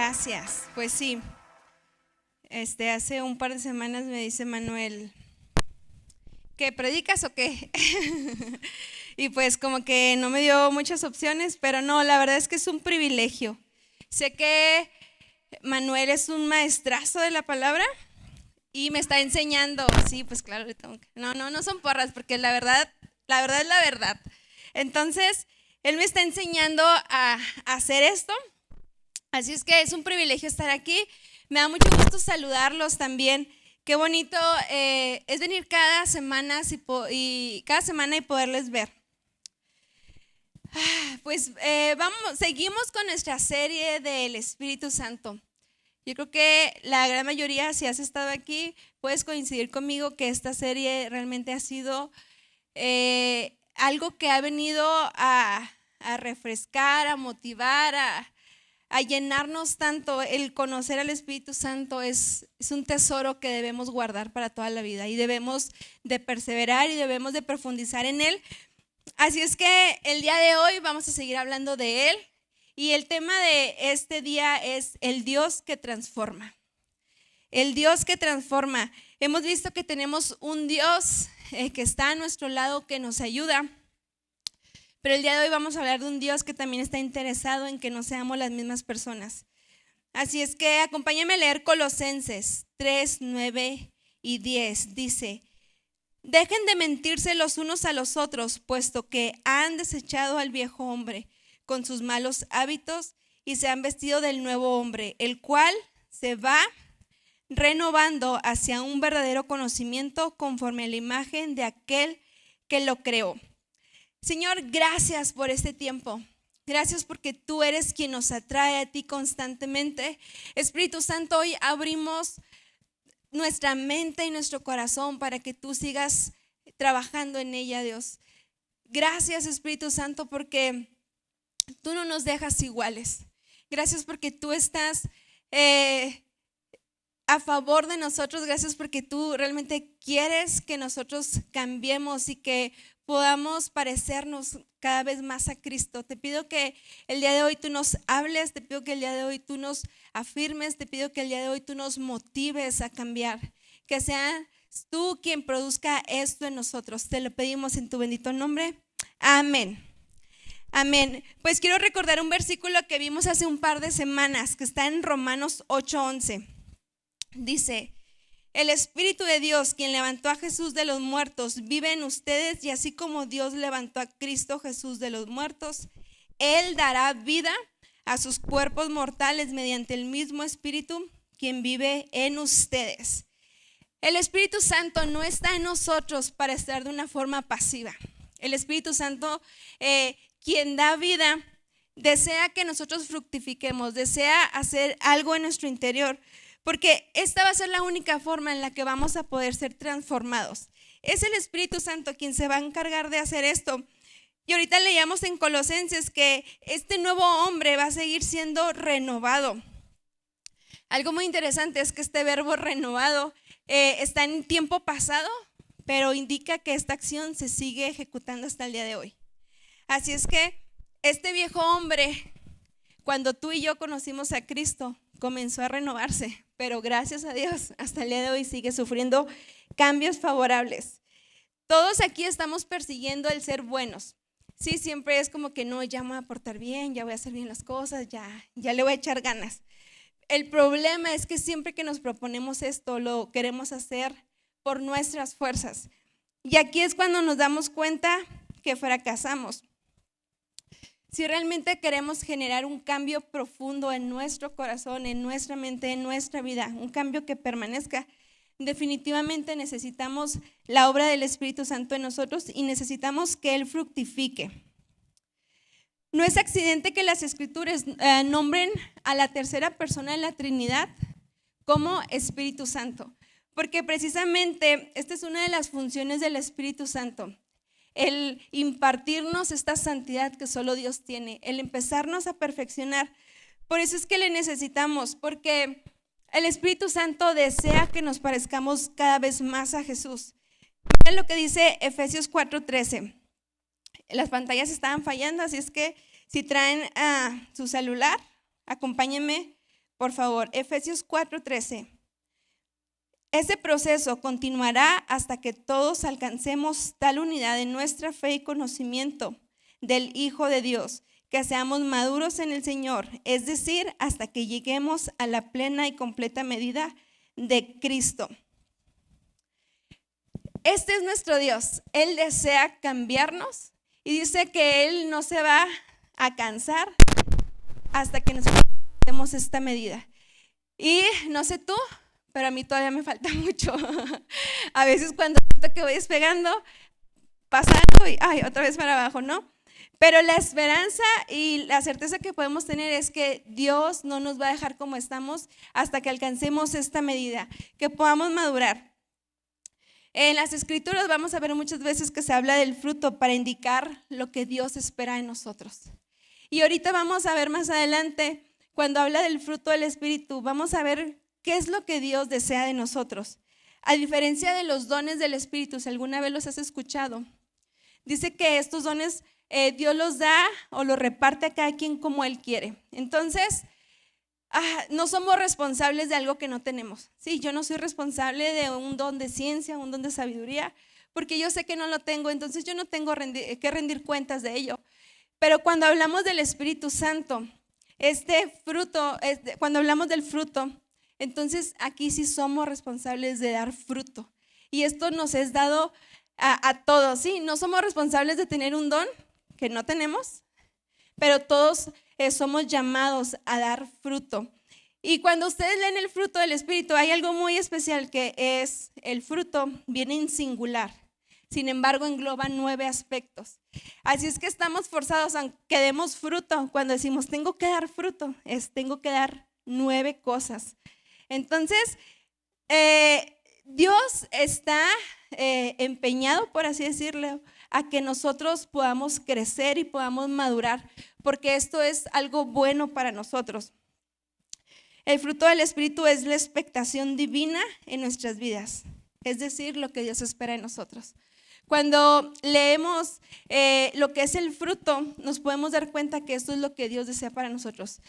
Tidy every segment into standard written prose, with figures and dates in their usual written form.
Gracias. Pues sí, hace un par de semanas me dice Manuel, ¿qué predicas o qué? Y pues como que no me dio muchas opciones, pero no, la verdad es que es un privilegio. Sé que Manuel es un maestrazo de la palabra y me está enseñando. Sí, pues claro, no son porras, porque la verdad es la verdad. Entonces, él me está enseñando a hacer esto. Así es que es un privilegio estar aquí. Me da mucho gusto saludarlos también. Qué bonito es venir cada semana y poderles ver. Pues seguimos con nuestra serie del Espíritu Santo. Yo creo que la gran mayoría, si has estado aquí, puedes coincidir conmigo que esta serie realmente ha sido algo que ha venido a refrescar, a motivar, a llenarnos tanto. El conocer al Espíritu Santo es un tesoro que debemos guardar para toda la vida y debemos de perseverar y debemos de profundizar en él. Así es que el día de hoy vamos a seguir hablando de él y el tema de este día es el Dios que transforma. El Dios que transforma. Hemos visto que tenemos un Dios que está a nuestro lado, que nos ayuda. Pero el día de hoy vamos a hablar de un Dios que también está interesado en que no seamos las mismas personas. Así es que acompáñame a leer Colosenses 3, 9 y 10. Dice: dejen de mentirse los unos a los otros, puesto que han desechado al viejo hombre con sus malos hábitos y se han vestido del nuevo hombre, el cual se va renovando hacia un verdadero conocimiento conforme a la imagen de aquel que lo creó. Señor, gracias por este tiempo. Gracias porque tú eres quien nos atrae a ti constantemente. Espíritu Santo, hoy abrimos nuestra mente y nuestro corazón para que tú sigas trabajando en ella, Dios. Gracias, Espíritu Santo, porque tú no nos dejas iguales. Gracias porque tú estás a favor de nosotros. Gracias porque tú realmente quieres que nosotros cambiemos y que podamos parecernos cada vez más a Cristo. Te pido que el día de hoy tú nos hables, te pido que el día de hoy tú nos afirmes, te pido que el día de hoy tú nos motives a cambiar, que seas tú quien produzca esto en nosotros. Te lo pedimos en tu bendito nombre. Amén. Amén. Pues quiero recordar un versículo que vimos hace un par de semanas, que está en Romanos 8:11. Dice: el Espíritu de Dios, quien levantó a Jesús de los muertos, vive en ustedes, y así como Dios levantó a Cristo Jesús de los muertos, Él dará vida a sus cuerpos mortales mediante el mismo Espíritu, quien vive en ustedes. El Espíritu Santo no está en nosotros para estar de una forma pasiva. El Espíritu Santo, quien da vida, desea que nosotros fructifiquemos, desea hacer algo en nuestro interior, porque esta va a ser la única forma en la que vamos a poder ser transformados. Es el Espíritu Santo quien se va a encargar de hacer esto. Y ahorita leíamos en Colosenses que este nuevo hombre va a seguir siendo renovado. Algo muy interesante es que este verbo renovado está en tiempo pasado, pero indica que esta acción se sigue ejecutando hasta el día de hoy. Así es que este viejo hombre, cuando tú y yo conocimos a Cristo, comenzó a renovarse, pero gracias a Dios hasta el día de hoy sigue sufriendo cambios favorables. Todos aquí estamos persiguiendo el ser buenos. Sí, siempre es como que no, ya me voy a portar bien, ya voy a hacer bien las cosas, ya le voy a echar ganas. El problema es que siempre que nos proponemos esto, lo queremos hacer por nuestras fuerzas. Y aquí es cuando nos damos cuenta que fracasamos. Si realmente queremos generar un cambio profundo en nuestro corazón, en nuestra mente, en nuestra vida, un cambio que permanezca, definitivamente necesitamos la obra del Espíritu Santo en nosotros y necesitamos que Él fructifique. No es accidente que las Escrituras nombren a la tercera persona de la Trinidad como Espíritu Santo, porque precisamente esta es una de las funciones del Espíritu Santo. El impartirnos esta santidad que solo Dios tiene, el empezarnos a perfeccionar. Por eso es que le necesitamos, porque el Espíritu Santo desea que nos parezcamos cada vez más a Jesús. Miren lo que dice Efesios 4:13. Las pantallas estaban fallando, así es que si traen su celular, acompáñenme por favor, Efesios 4:13. Ese proceso continuará hasta que todos alcancemos tal unidad en nuestra fe y conocimiento del Hijo de Dios, que seamos maduros en el Señor, es decir, hasta que lleguemos a la plena y completa medida de Cristo. Este es nuestro Dios. Él desea cambiarnos y dice que Él no se va a cansar hasta que nos demos esta medida. Y no sé tú, pero a mí todavía me falta mucho. A veces cuando siento que voy despegando, pasa algo y otra vez para abajo, ¿no? Pero la esperanza y la certeza que podemos tener es que Dios no nos va a dejar como estamos hasta que alcancemos esta medida, que podamos madurar. En las Escrituras vamos a ver muchas veces que se habla del fruto para indicar lo que Dios espera en nosotros. Y ahorita vamos a ver más adelante, cuando habla del fruto del Espíritu, vamos a ver qué es lo que Dios desea de nosotros. A diferencia de los dones del Espíritu, si alguna vez los has escuchado, dice que estos dones Dios los da o los reparte a cada quien como Él quiere. Entonces, no somos responsables de algo que no tenemos. Sí, yo no soy responsable de un don de ciencia, un don de sabiduría, porque yo sé que no lo tengo, entonces yo no tengo que rendir cuentas de ello. Pero cuando hablamos del Espíritu Santo, este fruto, cuando hablamos del fruto, entonces aquí sí somos responsables de dar fruto. Y esto nos es dado a todos, ¿sí? No somos responsables de tener un don que no tenemos, pero todos somos llamados a dar fruto. Y cuando ustedes leen el fruto del Espíritu, hay algo muy especial que es el fruto, viene en singular. Sin embargo, engloba 9 aspectos. Así es que estamos forzados a que demos fruto. Cuando decimos tengo que dar fruto, tengo que dar 9 cosas. Entonces, Dios está empeñado, por así decirlo, a que nosotros podamos crecer y podamos madurar, porque esto es algo bueno para nosotros. El fruto del Espíritu es la expectación divina en nuestras vidas, es decir, lo que Dios espera de nosotros. Cuando leemos lo que es el fruto, nos podemos dar cuenta que esto es lo que Dios desea para nosotros.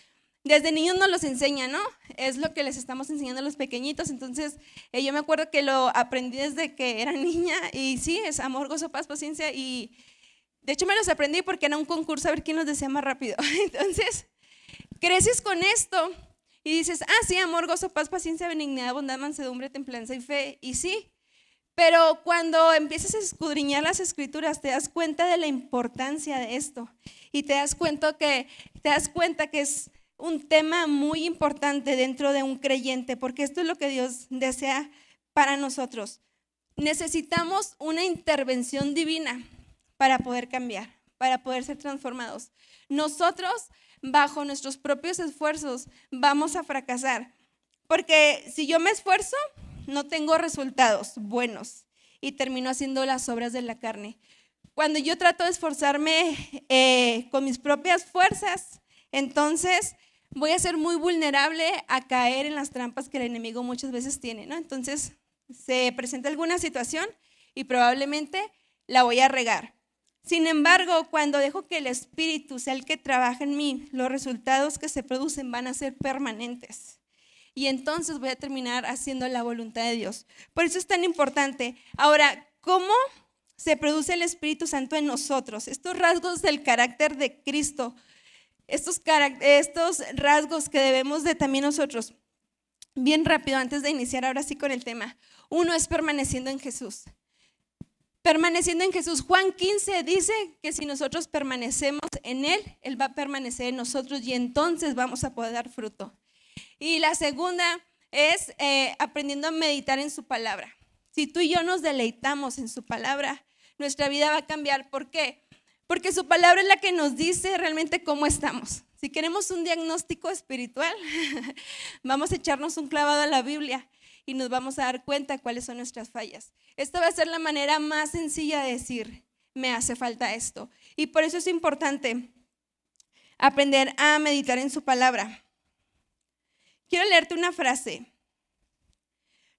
Desde niños nos los enseña, ¿no? Es lo que les estamos enseñando a los pequeñitos. Entonces, yo me acuerdo que lo aprendí desde que era niña y sí, es amor, gozo, paz, paciencia. Y de hecho me los aprendí porque era un concurso a ver quién los decía más rápido. Entonces, creces con esto y dices, sí, amor, gozo, paz, paciencia, benignidad, bondad, mansedumbre, templanza y fe. Y sí, pero cuando empiezas a escudriñar las Escrituras, te das cuenta de la importancia de esto. Y te das cuenta que es un tema muy importante dentro de un creyente, porque esto es lo que Dios desea para nosotros. Necesitamos una intervención divina para poder cambiar, para poder ser transformados. Nosotros, bajo nuestros propios esfuerzos, vamos a fracasar, porque si yo me esfuerzo, no tengo resultados buenos y termino haciendo las obras de la carne. Cuando yo trato de esforzarme con mis propias fuerzas, entonces voy a ser muy vulnerable a caer en las trampas que el enemigo muchas veces tiene, ¿no? Entonces se presenta alguna situación y probablemente la voy a regar. Sin embargo, cuando dejo que el Espíritu sea el que trabaja en mí, los resultados que se producen van a ser permanentes. Y entonces voy a terminar haciendo la voluntad de Dios. Por eso es tan importante. Ahora, ¿cómo se produce el Espíritu Santo en nosotros? Estos rasgos del carácter de Cristo, estos rasgos que debemos de también nosotros. Bien rápido, antes de iniciar ahora sí con el tema. Uno es permaneciendo en Jesús. Permaneciendo en Jesús. Juan 15 dice que si nosotros permanecemos en Él, Él va a permanecer en nosotros y entonces vamos a poder dar fruto. Y la segunda es aprendiendo a meditar en su palabra. Si tú y yo nos deleitamos en su palabra, nuestra vida va a cambiar. ¿Por qué? Porque su palabra es la que nos dice realmente cómo estamos. Si queremos un diagnóstico espiritual, vamos a echarnos un clavado a la Biblia y nos vamos a dar cuenta cuáles son nuestras fallas. Esta va a ser la manera más sencilla de decir, me hace falta esto. Y por eso es importante aprender a meditar en su palabra. Quiero leerte una frase.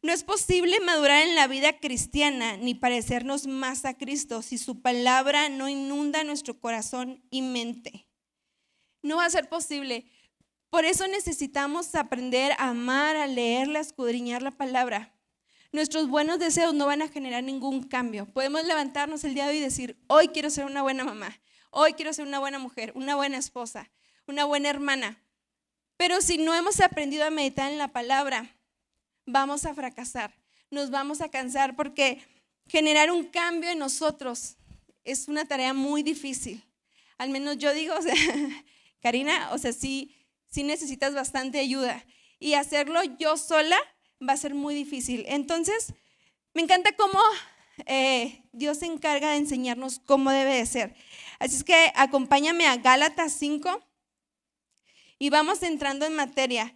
No es posible madurar en la vida cristiana ni parecernos más a Cristo si su palabra no inunda nuestro corazón y mente. No va a ser posible. Por eso necesitamos aprender a amar, a leerla, a escudriñar la palabra. Nuestros buenos deseos no van a generar ningún cambio. Podemos levantarnos el día de hoy y decir, hoy quiero ser una buena mamá, hoy quiero ser una buena mujer, una buena esposa, una buena hermana. Pero si no hemos aprendido a meditar en la palabra, vamos a fracasar, nos vamos a cansar, porque generar un cambio en nosotros es una tarea muy difícil. Al menos yo digo, Karina, sí necesitas bastante ayuda, y hacerlo yo sola va a ser muy difícil. Entonces, me encanta cómo Dios se encarga de enseñarnos cómo debe de ser. Así es que acompáñame a Gálatas 5 y vamos entrando en materia.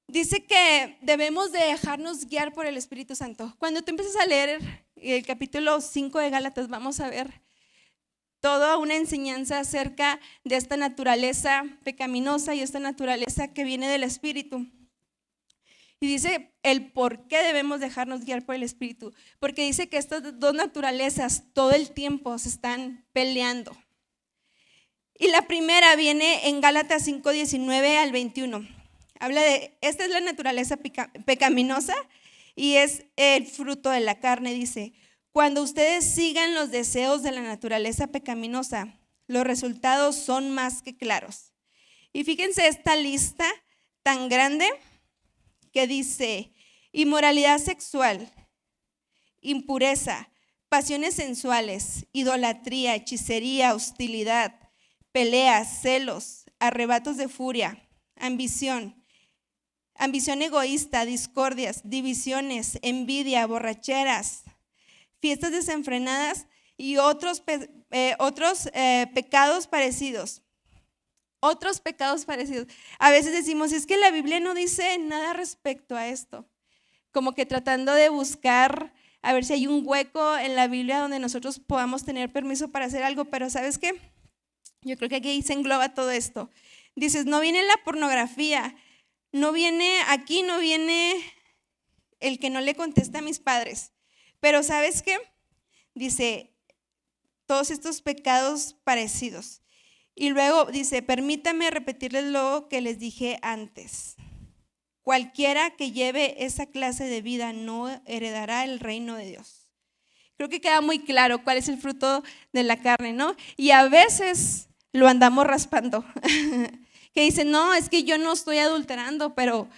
Dice que debemos de dejarnos guiar por el Espíritu Santo. Cuando tú empiezas a leer el capítulo 5 de Gálatas, vamos a ver toda una enseñanza acerca de esta naturaleza pecaminosa y esta naturaleza que viene del Espíritu. Y dice el por qué debemos dejarnos guiar por el Espíritu. Porque dice que estas dos naturalezas todo el tiempo se están peleando. Y la primera viene en Gálatas 5, 19 al 21. Habla de, esta es la naturaleza pecaminosa y es el fruto de la carne. Dice, cuando ustedes sigan los deseos de la naturaleza pecaminosa, los resultados son más que claros. Y fíjense esta lista tan grande que dice inmoralidad sexual, impureza, pasiones sensuales, idolatría, hechicería, hostilidad, peleas, celos, arrebatos de furia, ambición egoísta, discordias, divisiones, envidia, borracheras, fiestas desenfrenadas y otros pecados parecidos. Otros pecados parecidos. A veces decimos, es que la Biblia no dice nada respecto a esto. Como que tratando de buscar a ver si hay un hueco en la Biblia donde nosotros podamos tener permiso para hacer algo. Pero ¿sabes qué? Yo creo que aquí se engloba todo esto. Dices, no viene la pornografía, no viene el que no le contesta a mis padres. Pero ¿sabes qué? Dice, todos estos pecados parecidos. Y luego dice, permítame repetirles lo que les dije antes. Cualquiera que lleve esa clase de vida no heredará el reino de Dios. Creo que queda muy claro cuál es el fruto de la carne, ¿no? Y a veces lo andamos raspando. Que dicen, no, es que yo no estoy adulterando, pero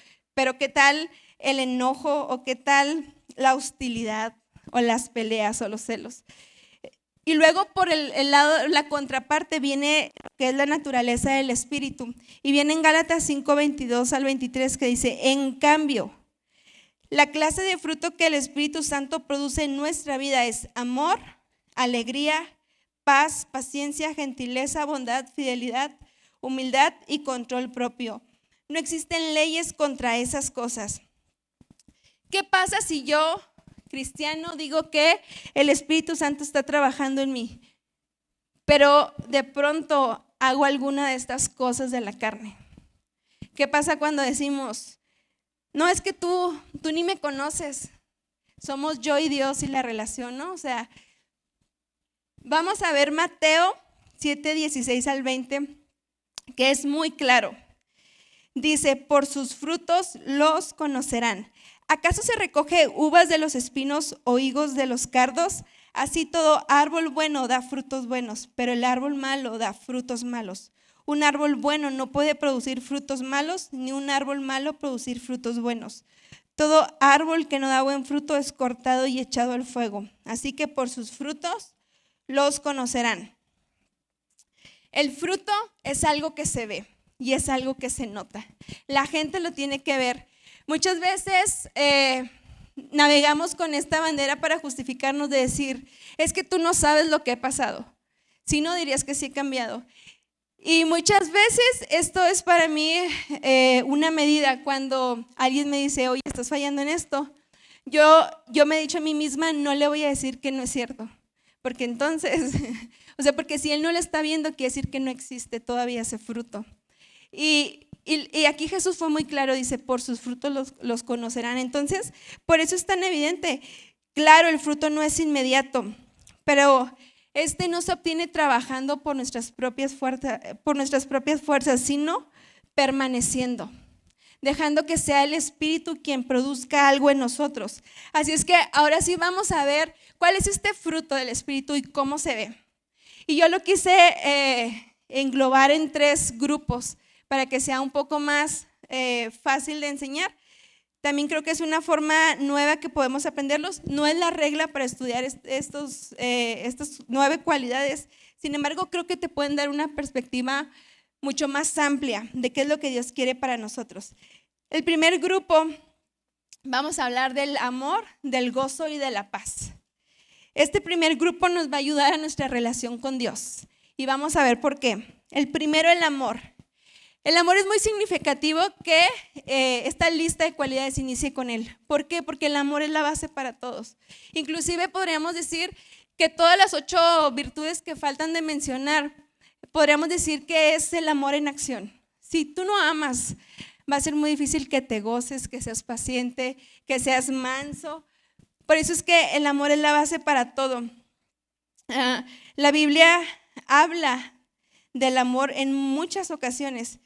¿qué tal el enojo o qué tal la hostilidad o las peleas o los celos? Y luego por el lado, la contraparte viene que es la naturaleza del Espíritu. Y viene en Gálatas 5, 22 al 23 que dice, en cambio, la clase de fruto que el Espíritu Santo produce en nuestra vida es amor, alegría, paz, paciencia, gentileza, bondad, fidelidad, humildad y control propio. No existen leyes contra esas cosas. ¿Qué pasa si yo, cristiano, digo que el Espíritu Santo está trabajando en mí, pero de pronto hago alguna de estas cosas de la carne? ¿Qué pasa cuando decimos, no, es que tú ni me conoces, somos yo y Dios y la relación, ¿no? O sea, vamos a ver Mateo 7, 16 al 20, que es muy claro. Dice, por sus frutos los conocerán. ¿Acaso se recoge uvas de los espinos o higos de los cardos? Así todo árbol bueno da frutos buenos, pero el árbol malo da frutos malos. Un árbol bueno no puede producir frutos malos, ni un árbol malo producir frutos buenos. Todo árbol que no da buen fruto es cortado y echado al fuego. Así que por sus frutos los conocerán. El fruto es algo que se ve y es algo que se nota. La gente lo tiene que ver. Muchas veces navegamos con esta bandera para justificarnos de decir, es que tú no sabes lo que he pasado. Si no, dirías que sí he cambiado. Y muchas veces esto es para mí una medida. Cuando alguien me dice, oye, estás fallando en esto, yo me he dicho a mí misma, no le voy a decir que no es cierto. Porque entonces, porque si él no lo está viendo, quiere decir que no existe todavía ese fruto. Y aquí Jesús fue muy claro, dice, por sus frutos los conocerán. Entonces, por eso es tan evidente. Claro, el fruto no es inmediato, pero no se obtiene trabajando por nuestras propias fuerzas, sino permaneciendo, dejando que sea el Espíritu quien produzca algo en nosotros. Así es que ahora sí vamos a ver cuál es este fruto del Espíritu y cómo se ve. Y yo lo quise englobar en 3 grupos para que sea un poco más fácil de enseñar. También creo que es una forma nueva que podemos aprenderlos. No es la regla para estudiar estas 9 cualidades. Sin embargo, creo que te pueden dar una perspectiva mucho más amplia de qué es lo que Dios quiere para nosotros. El primer grupo, vamos a hablar del amor, del gozo y de la paz. Este primer grupo nos va a ayudar a nuestra relación con Dios. Y vamos a ver por qué. El primero, el amor. El amor es muy significativo que esta lista de cualidades inicie con él. ¿Por qué? Porque el amor es la base para todos. Inclusive podríamos decir que todas las 8 virtudes que faltan de mencionar, podríamos decir que es el amor en acción. Si tú no amas, va a ser muy difícil que te goces, que seas paciente, que seas manso. Por eso es que el amor es la base para todo. La Biblia habla del amor en muchas ocasiones.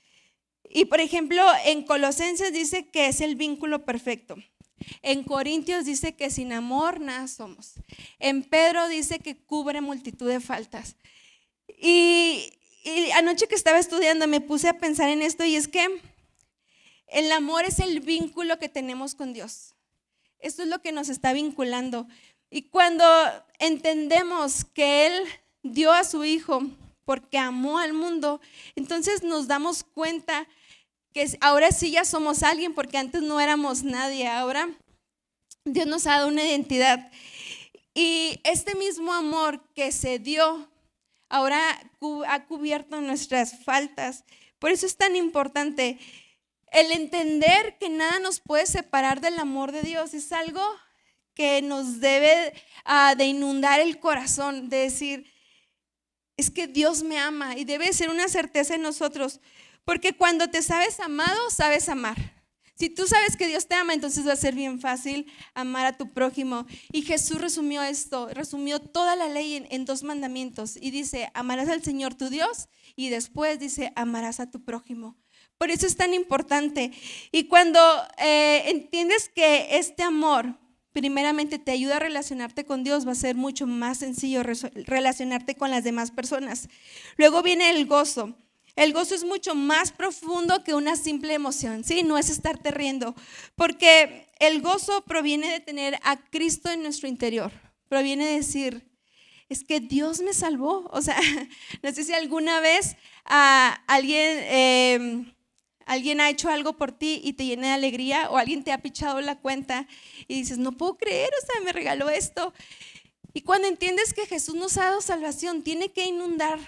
Y por ejemplo, en Colosenses dice que es el vínculo perfecto. En Corintios dice que sin amor nada somos. En Pedro dice que cubre multitud de faltas. Y anoche que estaba estudiando me puse a pensar en esto, y es que el amor es el vínculo que tenemos con Dios. Esto es lo que nos está vinculando. Y cuando entendemos que Él dio a su Hijo porque amó al mundo, entonces nos damos cuenta que ahora sí ya somos alguien, porque antes no éramos nadie. Ahora Dios nos ha dado una identidad. Y este mismo amor que se dio, ahora ha cubierto nuestras faltas. Por eso es tan importante el entender que nada nos puede separar del amor de Dios. Es algo que nos debe de inundar el corazón, de decir, es que Dios me ama, y debe ser una certeza en nosotros, porque cuando te sabes amado, sabes amar. Si tú sabes que Dios te ama, entonces va a ser bien fácil amar a tu prójimo. Y Jesús resumió toda la ley en 2 mandamientos, y dice, amarás al Señor tu Dios, y después dice, amarás a tu prójimo. Por eso es tan importante. Y cuando entiendes que este amor primeramente te ayuda a relacionarte con Dios, va a ser mucho más sencillo relacionarte con las demás personas. Luego viene el gozo. El gozo es mucho más profundo que una simple emoción, ¿sí? No es estarte riendo, porque el gozo proviene de tener a Cristo en nuestro interior. Proviene de decir, es que Dios me salvó. O sea, no sé si alguna vez alguien ha hecho algo por ti y te llena de alegría, o alguien te ha pichado la cuenta y dices, no puedo creer, o sea, me regaló esto. Y cuando entiendes que Jesús nos ha dado salvación, tiene que inundar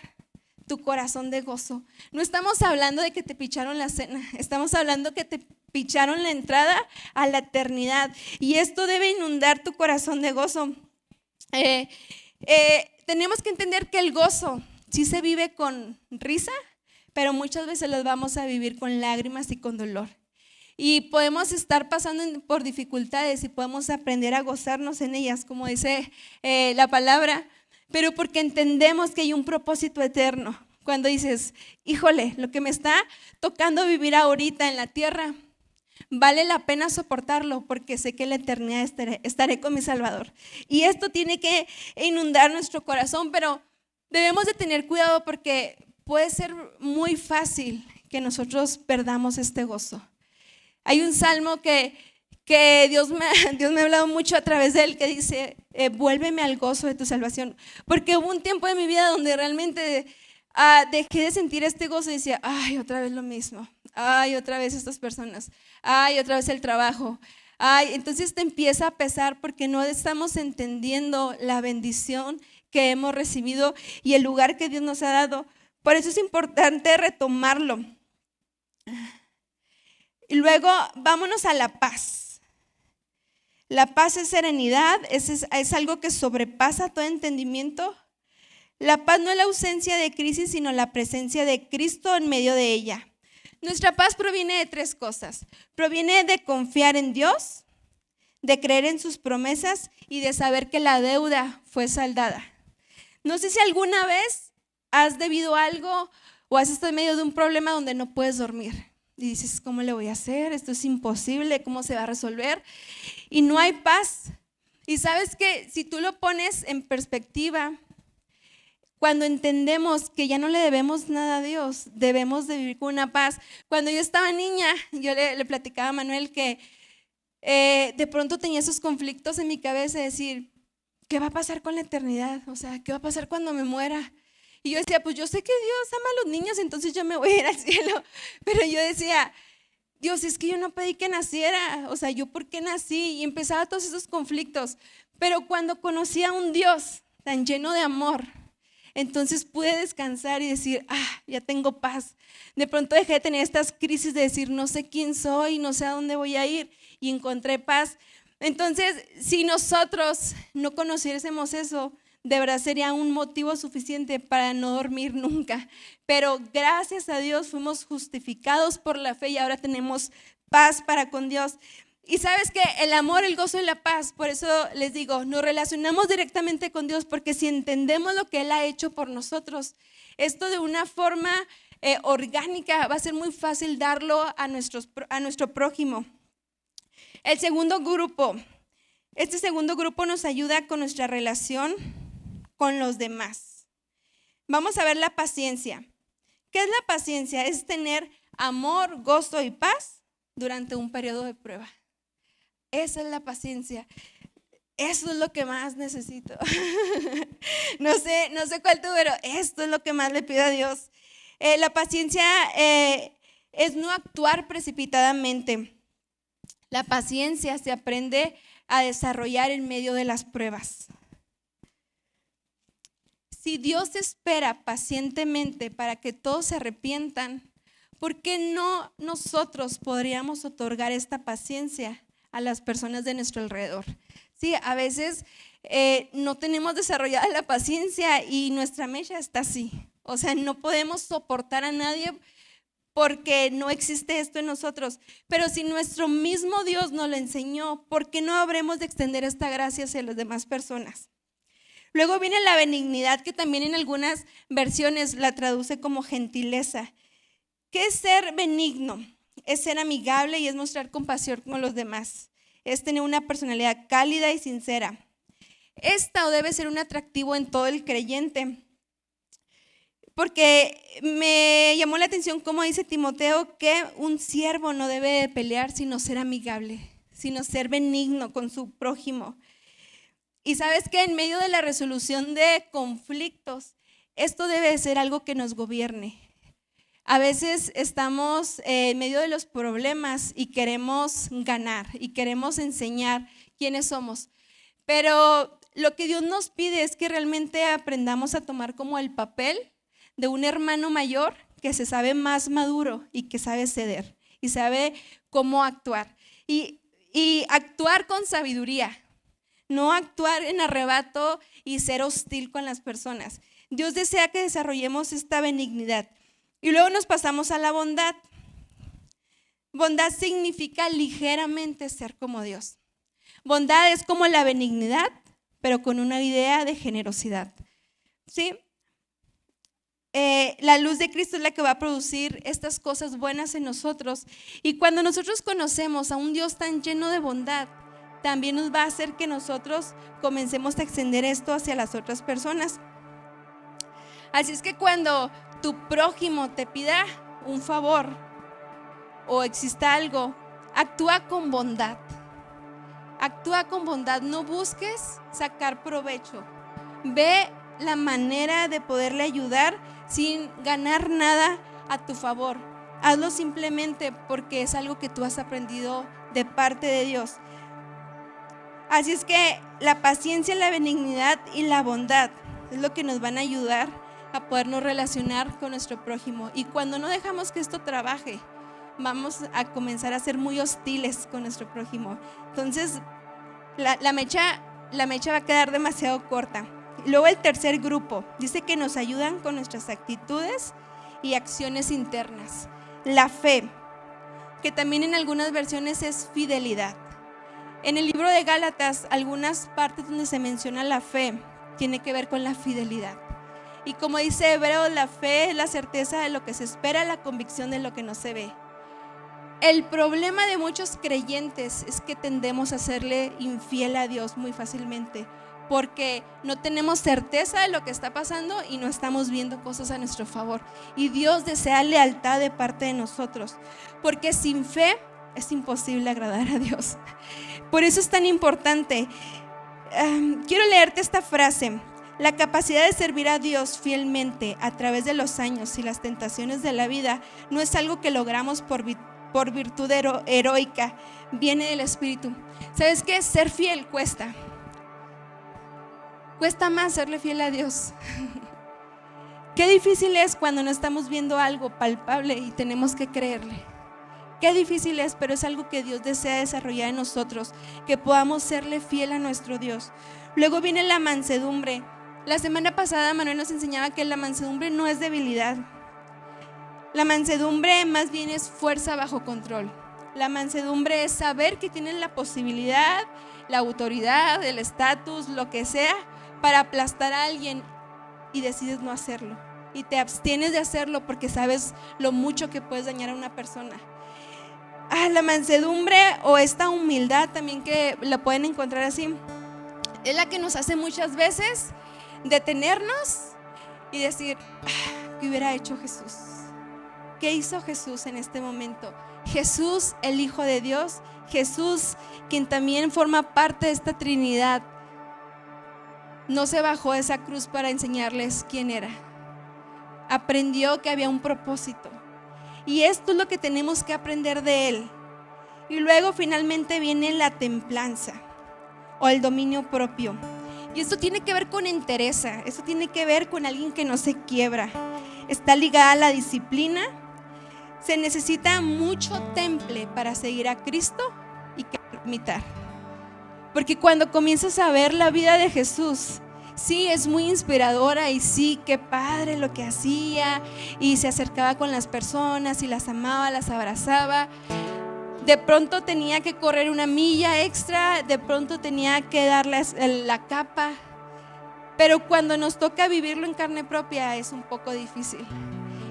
tu corazón de gozo. No estamos hablando de que te picharon la cena, estamos hablando que te picharon la entrada a la eternidad, y esto debe inundar tu corazón de gozo. Tenemos que entender que el gozo sí se vive con risa, pero muchas veces los vamos a vivir con lágrimas y con dolor. Y podemos estar pasando por dificultades y podemos aprender a gozarnos en ellas, como dice la palabra, pero porque entendemos que hay un propósito eterno. Cuando dices, híjole, lo que me está tocando vivir ahorita en la tierra, vale la pena soportarlo, porque sé que en la eternidad estaré con mi Salvador. Y esto tiene que inundar nuestro corazón, pero debemos de tener cuidado, porque puede ser muy fácil que nosotros perdamos este gozo. Hay un salmo que Dios me ha hablado mucho a través de él, que dice, vuélveme al gozo de tu salvación. Porque hubo un tiempo de mi vida donde realmente dejé de sentir este gozo y decía, ay, otra vez lo mismo, ay, otra vez estas personas, ay, otra vez el trabajo. Ay, entonces te empieza a pesar, porque no estamos entendiendo la bendición que hemos recibido y el lugar que Dios nos ha dado. Por eso es importante retomarlo. Y luego vámonos a la paz. La paz es serenidad, es algo que sobrepasa todo entendimiento. La paz no es la ausencia de crisis, sino la presencia de Cristo en medio de ella. Nuestra paz proviene de 3 cosas. Proviene de confiar en Dios, de creer en sus promesas y de saber que la deuda fue saldada. No sé si alguna vez has debido algo o has estado en medio de un problema donde no puedes dormir. y dices, ¿cómo le voy a hacer? Esto es imposible, ¿cómo se va a resolver? Y no hay paz. Y sabes que si tú lo pones en perspectiva, cuando entendemos que ya no le debemos nada a Dios, debemos de vivir con una paz. Cuando yo estaba niña, yo le platicaba a Manuel que de pronto tenía esos conflictos en mi cabeza de decir, ¿qué va a pasar con la eternidad? O sea, ¿qué va a pasar cuando me muera? Y yo decía, pues yo sé que Dios ama a los niños, entonces yo me voy a ir al cielo. Pero yo decía, Dios, es que yo no pedí que naciera, o sea, ¿yo por qué nací? Y empezaba todos esos conflictos. Pero cuando conocí a un Dios tan lleno de amor, entonces pude descansar y decir, ya tengo paz. De pronto dejé de tener estas crisis de decir, no sé quién soy, no sé a dónde voy a ir, y encontré paz. Entonces, si nosotros no conociésemos eso, de verdad sería un motivo suficiente para no dormir nunca. Pero gracias a Dios fuimos justificados por la fe y ahora tenemos paz para con Dios. Y sabes que el amor, el gozo y la paz, por eso les digo, nos relacionamos directamente con Dios, porque si entendemos lo que Él ha hecho por nosotros, esto de una forma orgánica va a ser muy fácil darlo a nuestro prójimo. El segundo grupo, este segundo grupo nos ayuda con nuestra relación con los demás. Vamos a ver la paciencia. ¿Qué es la paciencia? Es tener amor, gozo y paz durante un periodo de prueba. Esa es la paciencia. Eso es lo que más necesito. No sé cuál tú, pero esto es lo que más le pido a Dios. La paciencia es no actuar precipitadamente. La paciencia se aprende a desarrollar en medio de las pruebas. Si Dios espera pacientemente para que todos se arrepientan, ¿por qué no nosotros podríamos otorgar esta paciencia a las personas de nuestro alrededor? Sí, a veces no tenemos desarrollada la paciencia y nuestra mecha está así. O sea, no podemos soportar a nadie porque no existe esto en nosotros. Pero si nuestro mismo Dios nos lo enseñó, ¿por qué no habremos de extender esta gracia hacia las demás personas? Luego viene la benignidad, que también en algunas versiones la traduce como gentileza. ¿Qué es ser benigno? Es ser amigable y es mostrar compasión con los demás. Es tener una personalidad cálida y sincera. Esta debe ser un atractivo en todo el creyente. Porque me llamó la atención como dice Timoteo que un siervo no debe de pelear sino ser amigable, sino ser benigno con su prójimo. Y sabes que en medio de la resolución de conflictos, esto debe de ser algo que nos gobierne. A veces estamos en medio de los problemas y queremos ganar y queremos enseñar quiénes somos. Pero lo que Dios nos pide es que realmente aprendamos a tomar como el papel de un hermano mayor que se sabe más maduro y que sabe ceder y sabe cómo actuar. Y actuar con sabiduría. No actuar en arrebato y ser hostil con las personas. Dios desea que desarrollemos esta benignidad. Y luego nos pasamos a la bondad. Bondad significa ligeramente ser como Dios. Bondad es como la benignidad, pero con una idea de generosidad. ¿Sí? La luz de Cristo es la que va a producir estas cosas buenas en nosotros. Y cuando nosotros conocemos a un Dios tan lleno de bondad, también nos va a hacer que nosotros comencemos a extender esto hacia las otras personas. Así es que cuando tu prójimo te pida un favor o exista algo, actúa con bondad. Actúa con bondad, no busques sacar provecho. Ve la manera de poderle ayudar sin ganar nada a tu favor. Hazlo simplemente porque es algo que tú has aprendido de parte de Dios. Así es que la paciencia, la benignidad y la bondad es lo que nos van a ayudar a podernos relacionar con nuestro prójimo. Y cuando no dejamos que esto trabaje, vamos a comenzar a ser muy hostiles con nuestro prójimo. Entonces, la mecha va a quedar demasiado corta. Luego el tercer grupo dice que nos ayudan con nuestras actitudes y acciones internas. La fe, que también en algunas versiones es fidelidad. En el libro de Gálatas, algunas partes donde se menciona la fe tiene que ver con la fidelidad. Y como dice Hebreos, la fe es la certeza de lo que se espera, la convicción de lo que no se ve. El problema de muchos creyentes es que tendemos a serle infiel a Dios muy fácilmente, porque no tenemos certeza de lo que está pasando y no estamos viendo cosas a nuestro favor. Y Dios desea lealtad de parte de nosotros, porque sin fe es imposible agradar a Dios. Por eso es tan importante. Quiero leerte esta frase. La capacidad de servir a Dios fielmente a través de los años y las tentaciones de la vida no es algo que logramos por virtud heroica, viene del Espíritu. ¿Sabes qué? Ser fiel cuesta. Cuesta más serle fiel a Dios. Qué difícil es cuando no estamos viendo algo palpable y tenemos que creerle. Qué difícil es, pero es algo que Dios desea desarrollar en nosotros, que podamos serle fiel a nuestro Dios. Luego viene la mansedumbre. La semana pasada Manuel nos enseñaba que la mansedumbre no es debilidad. La mansedumbre más bien es fuerza bajo control. La mansedumbre es saber que tienes la posibilidad, la autoridad, el estatus, lo que sea, para aplastar a alguien y decides no hacerlo. Y te abstienes de hacerlo porque sabes lo mucho que puedes dañar a una persona. La mansedumbre o esta humildad también, que la pueden encontrar así, es la que nos hace muchas veces detenernos y decir: ¿qué hubiera hecho Jesús? ¿Qué hizo Jesús en este momento? Jesús, el Hijo de Dios, Jesús, quien también forma parte de esta Trinidad, no se bajó de esa cruz para enseñarles quién era. Aprendió que había un propósito. Y esto es lo que tenemos que aprender de Él. Y luego finalmente viene la templanza o el dominio propio. Y esto tiene que ver con entereza, esto tiene que ver con alguien que no se quiebra. Está ligada a la disciplina. Se necesita mucho temple para seguir a Cristo y imitar. Porque cuando comienzas a ver la vida de Jesús, sí, es muy inspiradora y sí, qué padre lo que hacía, y se acercaba con las personas y las amaba, las abrazaba. De pronto tenía que correr una milla extra, de pronto tenía que darles la capa, pero cuando nos toca vivirlo en carne propia es un poco difícil.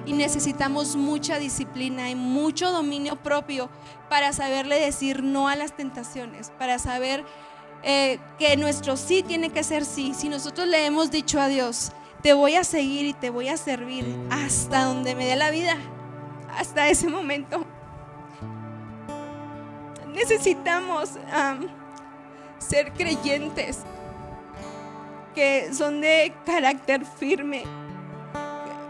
Y necesitamos mucha disciplina y mucho dominio propio para saberle decir no a las tentaciones, para saber que nuestro sí tiene que ser sí. Si nosotros le hemos dicho a Dios: te voy a seguir y te voy a servir hasta donde me dé la vida, hasta ese momento, necesitamos ser creyentes que son de carácter firme,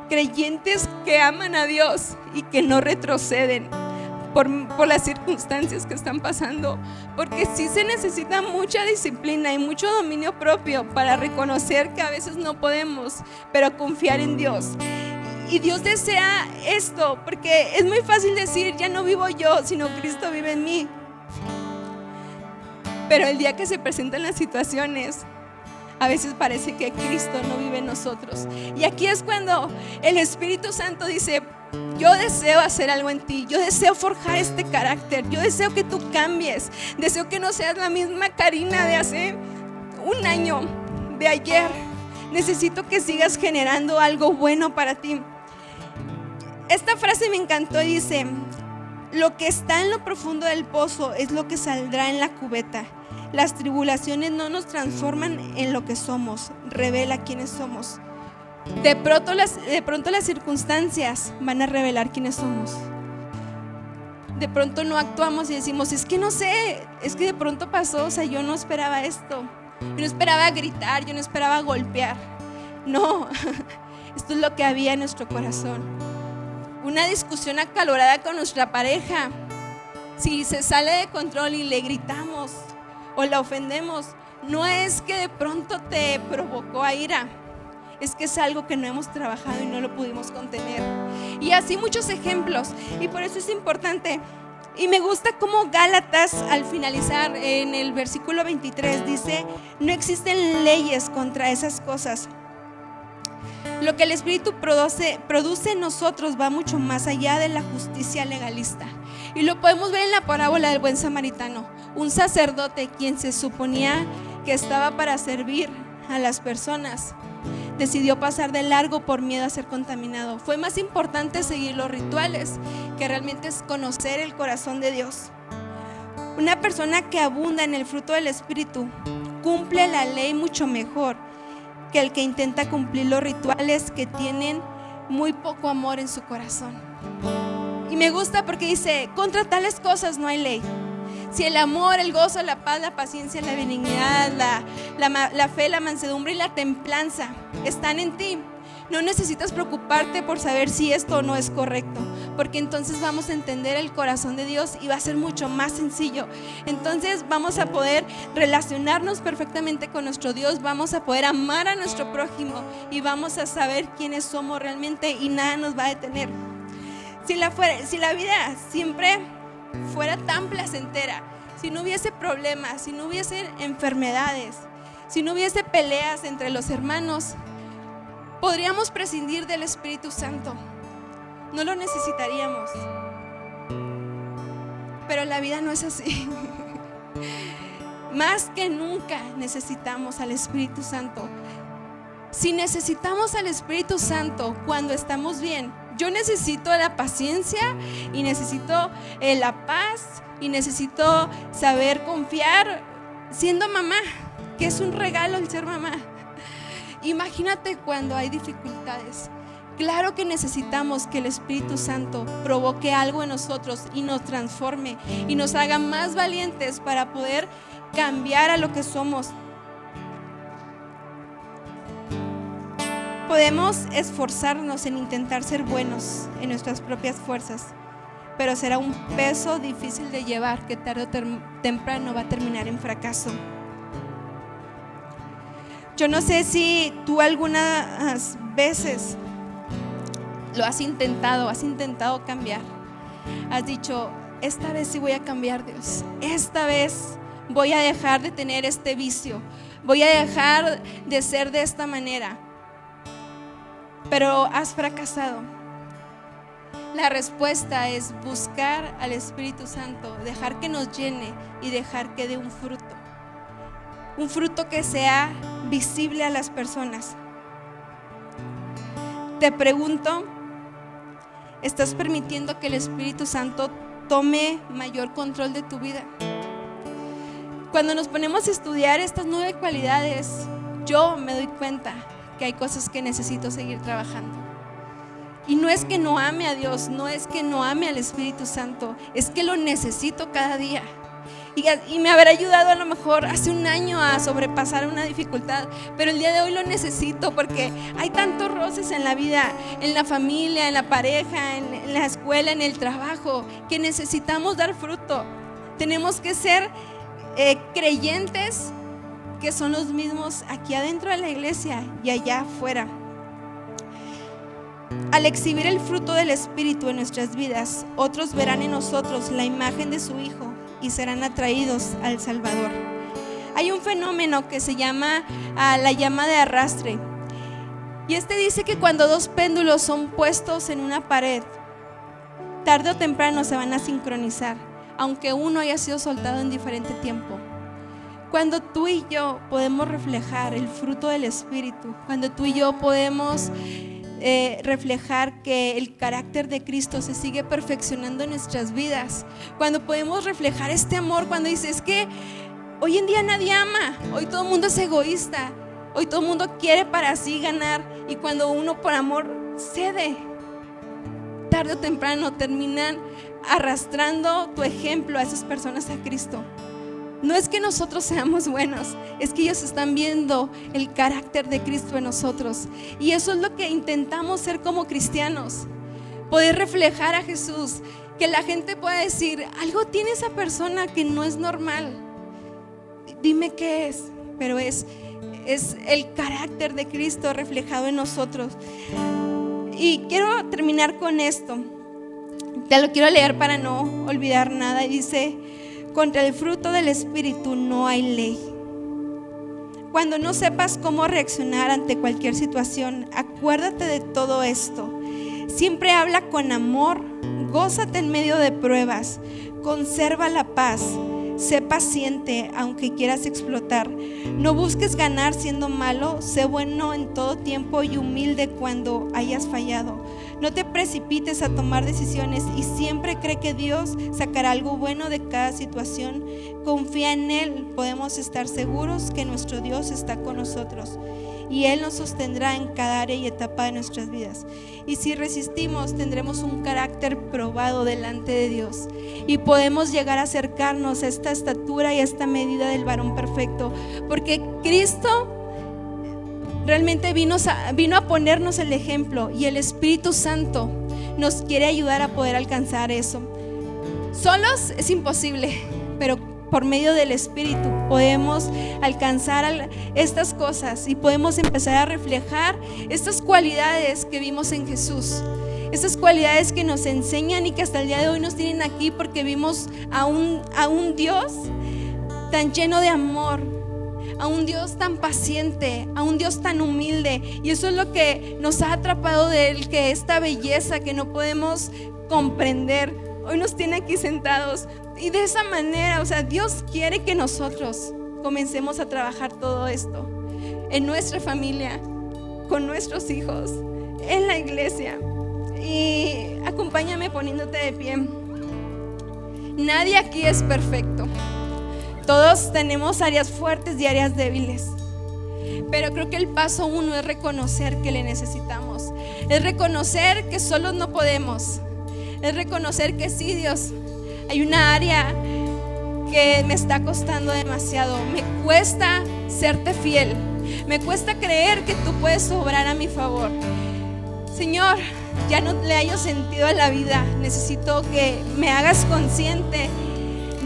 creyentes que aman a Dios y que no retroceden por las circunstancias que están pasando, porque sí se necesita mucha disciplina y mucho dominio propio para reconocer que a veces no podemos, pero confiar en Dios. Y Dios desea esto, porque es muy fácil decir: ya no vivo yo, sino Cristo vive en mí. Pero el día que se presentan las situaciones, a veces parece que Cristo no vive en nosotros. Y aquí es cuando el Espíritu Santo dice: yo deseo hacer algo en ti, yo deseo forjar este carácter, yo deseo que tú cambies, deseo que no seas la misma Karina de hace un año, de ayer. Necesito que sigas generando algo bueno para ti. Esta frase me encantó y dice: lo que está en lo profundo del pozo es lo que saldrá en la cubeta. Las tribulaciones no nos transforman en lo que somos, revela quiénes somos. De pronto las circunstancias van a revelar quiénes somos. De pronto no actuamos y decimos: es que no sé, es que de pronto pasó, o sea, yo no esperaba esto. Yo no esperaba gritar, yo no esperaba golpear. No, esto es lo que había en nuestro corazón. Una discusión acalorada con nuestra pareja. Si se sale de control y le gritamos o la ofendemos, no es que de pronto te provocó a ira, es que es algo que no hemos trabajado y no lo pudimos contener. Y así muchos ejemplos. Y por eso es importante. Y me gusta cómo Gálatas, al finalizar en el versículo 23, dice: no existen leyes contra esas cosas. Lo que el Espíritu produce en nosotros va mucho más allá de la justicia legalista. Y lo podemos ver en la parábola del buen samaritano. Un sacerdote, quien se suponía que estaba para servir a las personas, decidió pasar de largo por miedo a ser contaminado. Fue más importante seguir los rituales que realmente es conocer el corazón de Dios. Una persona que abunda en el fruto del Espíritu cumple la ley mucho mejor que el que intenta cumplir los rituales que tienen muy poco amor en su corazón. Y me gusta porque dice: contra tales cosas no hay ley. Si el amor, el gozo, la paz, la paciencia, la benignidad, la fe, la mansedumbre y la templanza están en ti, no necesitas preocuparte por saber si esto o no es correcto, porque entonces vamos a entender el corazón de Dios y va a ser mucho más sencillo. Entonces vamos a poder relacionarnos perfectamente con nuestro Dios, vamos a poder amar a nuestro prójimo y vamos a saber quiénes somos realmente y nada nos va a detener. Si la vida siempre fuera tan placentera, si no hubiese problemas, si no hubiese enfermedades, si no hubiese peleas entre los hermanos, podríamos prescindir del Espíritu Santo. No lo necesitaríamos. Pero la vida no es así. Más que nunca necesitamos al Espíritu Santo. Si necesitamos al Espíritu Santo cuando estamos bien, yo necesito la paciencia y necesito la paz y necesito saber confiar siendo mamá, que es un regalo el ser mamá. Imagínate cuando hay dificultades. Claro que necesitamos que el Espíritu Santo provoque algo en nosotros y nos transforme y nos haga más valientes para poder cambiar a lo que somos. Podemos esforzarnos en intentar ser buenos en nuestras propias fuerzas, pero será un peso difícil de llevar que tarde o temprano va a terminar en fracaso. Yo no sé si tú algunas veces lo has intentado cambiar. Has dicho: esta vez sí voy a cambiar, Dios. Esta vez voy a dejar de tener este vicio. Voy a dejar de ser de esta manera. Pero has fracasado. La respuesta es buscar al Espíritu Santo, dejar que nos llene y dejar que dé un fruto. Un fruto que sea visible a las personas. Te pregunto, ¿estás permitiendo que el Espíritu Santo tome mayor control de tu vida? Cuando nos ponemos a estudiar estas 9 cualidades, yo me doy cuenta que hay cosas que necesito seguir trabajando. Y no es que no ame a Dios, no es que no ame al Espíritu Santo, es que lo necesito cada día. Y me habrá ayudado a lo mejor hace un año a sobrepasar una dificultad, pero el día de hoy lo necesito porque hay tantos roces en la vida, en la familia, en la pareja, en la escuela, en el trabajo, que necesitamos dar fruto. Tenemos que ser creyentes que son los mismos aquí adentro de la iglesia y allá afuera. Al exhibir el fruto del Espíritu en nuestras vidas, otros verán en nosotros la imagen de su Hijo y serán atraídos al Salvador. Hay un fenómeno que se llama la llama de arrastre. Y dice que cuando 2 péndulos son puestos en una pared, tarde o temprano se van a sincronizar, aunque uno haya sido soltado en diferente tiempo. Cuando tú y yo podemos reflejar el fruto del Espíritu, cuando tú y yo podemos reflejar que el carácter de Cristo se sigue perfeccionando en nuestras vidas, cuando podemos reflejar este amor, cuando dices que hoy en día nadie ama, hoy todo el mundo es egoísta, hoy todo el mundo quiere para sí ganar, y cuando uno por amor cede, tarde o temprano terminan arrastrando tu ejemplo a esas personas a Cristo. No es que nosotros seamos buenos, es que ellos están viendo el carácter de Cristo en nosotros. Y eso es lo que intentamos ser como cristianos, poder reflejar a Jesús, que la gente pueda decir: algo tiene esa persona que no es normal. Dime qué es, pero es el carácter de Cristo reflejado en nosotros. Y quiero terminar con esto. Te lo quiero leer para no olvidar nada. Y dice: contra el fruto del Espíritu no hay ley. Cuando no sepas cómo reaccionar ante cualquier situación, acuérdate de todo esto. Siempre habla con amor, gózate en medio de pruebas, conserva la paz, Sé paciente aunque quieras explotar. No busques ganar siendo malo. Sé bueno en todo tiempo y humilde cuando hayas fallado. No te precipites a tomar decisiones y siempre cree que Dios sacará algo bueno de cada situación. Confía en Él. Podemos estar seguros que nuestro Dios está con nosotros y Él nos sostendrá en cada área y etapa de nuestras vidas. Y si resistimos, tendremos un carácter probado delante de Dios y podemos llegar a acercarnos a esta estatura y a esta medida del varón perfecto, porque Cristo realmente vino a ponernos el ejemplo, y el Espíritu Santo nos quiere ayudar a poder alcanzar eso. Solos es imposible, pero por medio del Espíritu podemos alcanzar estas cosas y podemos empezar a reflejar estas cualidades que vimos en Jesús. Estas cualidades que nos enseñan y que hasta el día de hoy nos tienen aquí, porque vimos a un Dios tan lleno de amor, a un Dios tan paciente, a un Dios tan humilde. Y eso es lo que nos ha atrapado de Él, que esta belleza que no podemos comprender hoy nos tiene aquí sentados. Y de esa manera, o sea, Dios quiere que nosotros comencemos a trabajar todo esto en nuestra familia, con nuestros hijos, en la iglesia. Y acompáñame poniéndote de pie. Nadie aquí es perfecto. Todos tenemos áreas fuertes y áreas débiles. Pero creo que el paso 1 es reconocer que le necesitamos. Es reconocer que solos no podemos. Es reconocer que sí, Dios, hay una área que me está costando demasiado. Me cuesta serte fiel. Me cuesta creer que tú puedes obrar a mi favor. Señor, ya no le hallo sentido a la vida. Necesito que me hagas consciente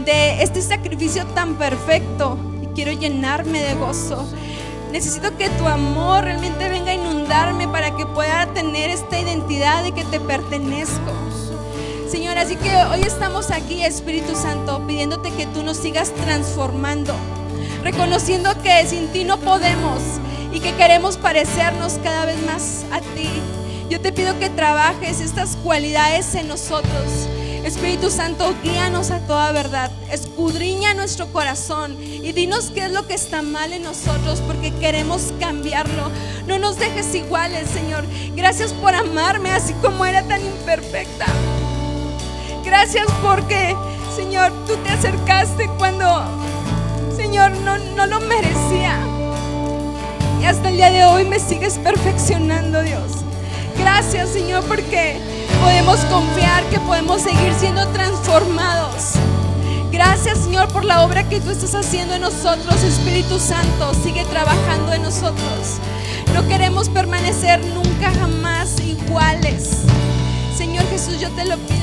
de este sacrificio tan perfecto y quiero llenarme de gozo. Necesito que tu amor realmente venga a inundarme para que pueda tener esta identidad de que te pertenezco. Señor, así que hoy estamos aquí, Espíritu Santo, pidiéndote que tú nos sigas transformando, reconociendo que sin ti no podemos y que queremos parecernos cada vez más a ti. Yo te pido que trabajes estas cualidades en nosotros. Espíritu Santo, guíanos a toda verdad, escudriña nuestro corazón y dinos qué es lo que está mal en nosotros, porque queremos cambiarlo. No nos dejes iguales, Señor. Gracias por amarme así como era tan imperfecta. Gracias porque, Señor, tú te acercaste cuando, Señor, no lo merecía. Y hasta el día de hoy me sigues perfeccionando, Dios. Gracias, Señor, porque podemos confiar que podemos seguir siendo transformados. Gracias, Señor, por la obra que tú estás haciendo en nosotros. Espíritu Santo, sigue trabajando en nosotros. No queremos permanecer nunca jamás iguales. Señor Jesús, yo te lo pido.